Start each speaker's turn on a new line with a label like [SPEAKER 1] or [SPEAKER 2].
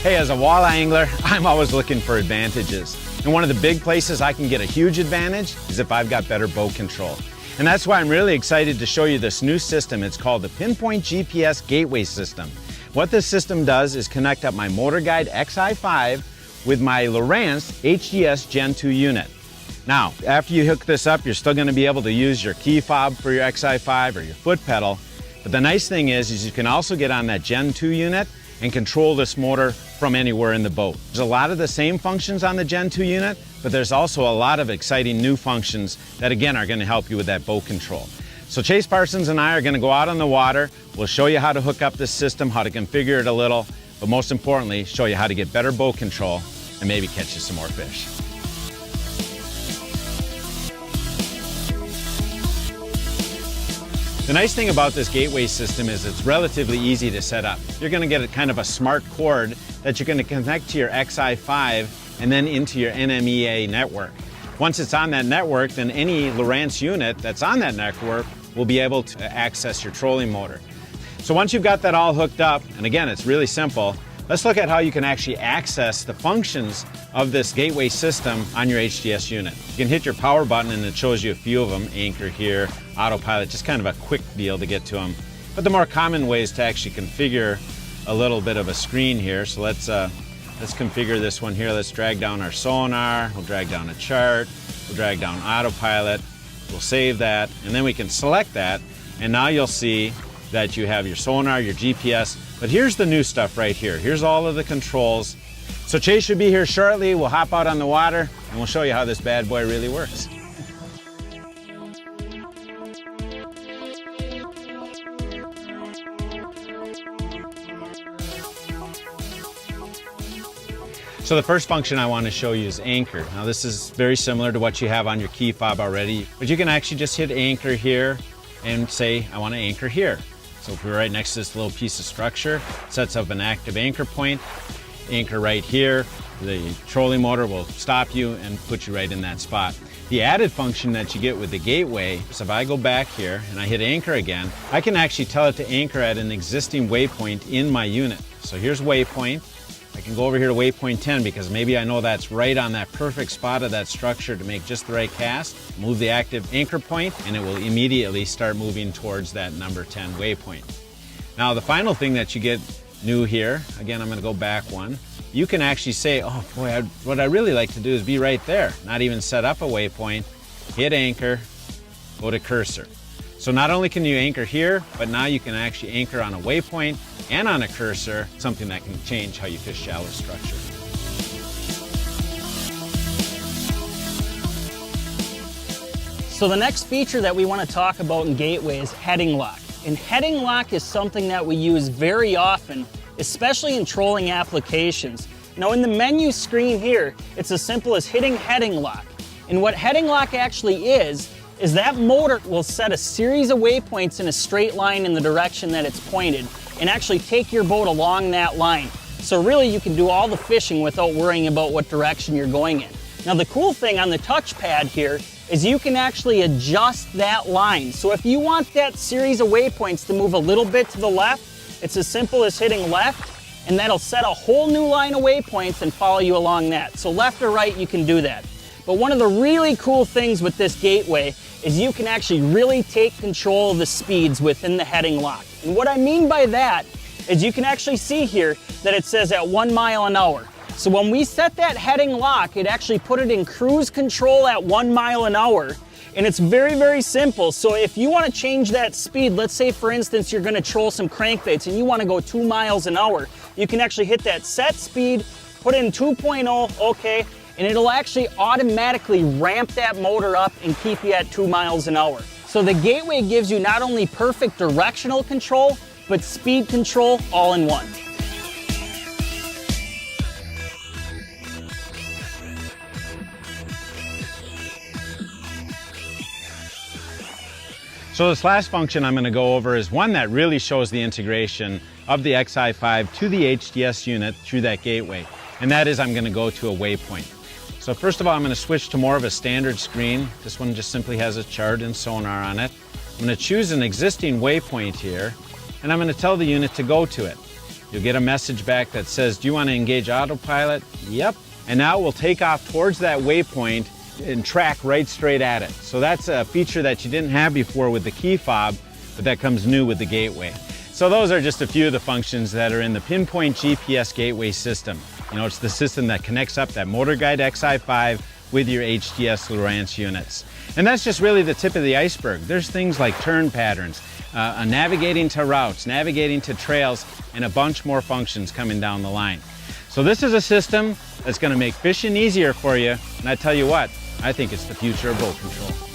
[SPEAKER 1] Hey, as a walleye angler, I'm always looking for advantages. And one of the big places I can get a huge advantage is if I've got better boat control. And that's why I'm really excited to show you this new system. It's called the Pinpoint GPS Gateway system. What this system does is connect up my MotorGuide Xi5 with my Lawrance GPS Gen2 unit. Now, after you hook this up, you're still going to be able to use your key fob for your Xi5 or your foot pedal. But the nice thing is you can also get on that Gen2 unit and control this motor from anywhere in the boat. There's a lot of the same functions on the Gen2 unit, but there's also a lot of exciting new functions that again are going to help you with that boat control. So Chase Parsons and I are going to go out on the water. We'll show you how to hook up this system, how to configure it a little, but most importantly, show you how to get better boat control and maybe catch you some more fish. The nice thing about this gateway system is it's relatively easy to set up. You're going to get a kind of a smart cord that you're going to connect to your Xi5 and then into your NMEA network. Once it's on that network, then any Lowrance unit that's on that network will be able to access your trolling motor. So once you've got that all hooked up, and again, it's really simple, let's look at how you can actually access the functions of this gateway system on your HDS unit. You can hit your power button and it shows you a few of them, anchor here, autopilot, just kind of a quick deal to get to them. But the more common way is to actually configure a little bit of a screen here. So let's configure this one here. Let's drag down our sonar, we'll drag down a chart, we'll drag down autopilot, we'll save that, and then we can select that, and now you'll see that you have your sonar, your GPS, but here's the new stuff right here. Here's all of the controls. So Chase should be here shortly. We'll hop out on the water and we'll show you how this bad boy really works. So the first function I want to show you is anchor. Now this is very similar to what you have on your key fob already, but you can actually just hit anchor here and say, I want to anchor here. So if we're right next to this little piece of structure, it sets up an active anchor point, anchor right here. The trolling motor will stop you and put you right in that spot. The added function that you get with the gateway is if I go back here and I hit anchor again, I can actually tell it to anchor at an existing waypoint in my unit. So here's waypoint. I can go over here to waypoint 10 because maybe I know that's right on that perfect spot of that structure to make just the right cast. Move the active anchor point and it will immediately start moving towards that number 10 waypoint. Now the final thing that you get new here, again I'm going to go back one, you can actually say, oh boy, what I really like to do is be right there, not even set up a waypoint, hit anchor, go to cursor. So not only can you anchor here, but now you can actually anchor on a waypoint and on a cursor, something that can change how you fish shallow structure.
[SPEAKER 2] So the next feature that we want to talk about in Gateway is heading lock. And heading lock is something that we use very often, especially in trolling applications. Now in the menu screen here, it's as simple as hitting heading lock. And what heading lock actually is that motor will set a series of waypoints in a straight line in the direction that it's pointed and actually take your boat along that line. So really you can do all the fishing without worrying about what direction you're going in. Now the cool thing on the touchpad here is you can actually adjust that line. So if you want that series of waypoints to move a little bit to the left, it's as simple as hitting left and that'll set a whole new line of waypoints and follow you along that. So left or right, you can do that. But one of the really cool things with this gateway is you can actually really take control of the speeds within the heading lock. And what I mean by that is you can actually see here that it says at 1 mile an hour. So when we set that heading lock, it actually put it in cruise control at 1 mile an hour. And it's very, very simple. So if you want to change that speed, let's say for instance, you're going to troll some crankbaits and you want to go 2 miles an hour, you can actually hit that set speed, put in 2.0, okay, and it'll actually automatically ramp that motor up and keep you at 2 miles an hour. So the Gateway gives you not only perfect directional control, but speed control all in one.
[SPEAKER 1] So this last function I'm going to go over is one that really shows the integration of the Xi5 to the HDS unit through that gateway, and that is I'm going to go to a waypoint. So first of all, I'm going to switch to more of a standard screen. This one just simply has a chart and sonar on it. I'm going to choose an existing waypoint here, and I'm going to tell the unit to go to it. You'll get a message back that says, do you want to engage autopilot? Yep. And now we'll take off towards that waypoint and track right straight at it. So that's a feature that you didn't have before with the key fob, but that comes new with the Gateway. So those are just a few of the functions that are in the Pinpoint GPS Gateway system. You know, it's the system that connects up that MotorGuide Xi5 with your HDS Lowrance units. And that's just really the tip of the iceberg. There's things like turn patterns, navigating to routes, navigating to trails, and a bunch more functions coming down the line. So this is a system that's going to make fishing easier for you, and I tell you what, I think it's the future of boat control.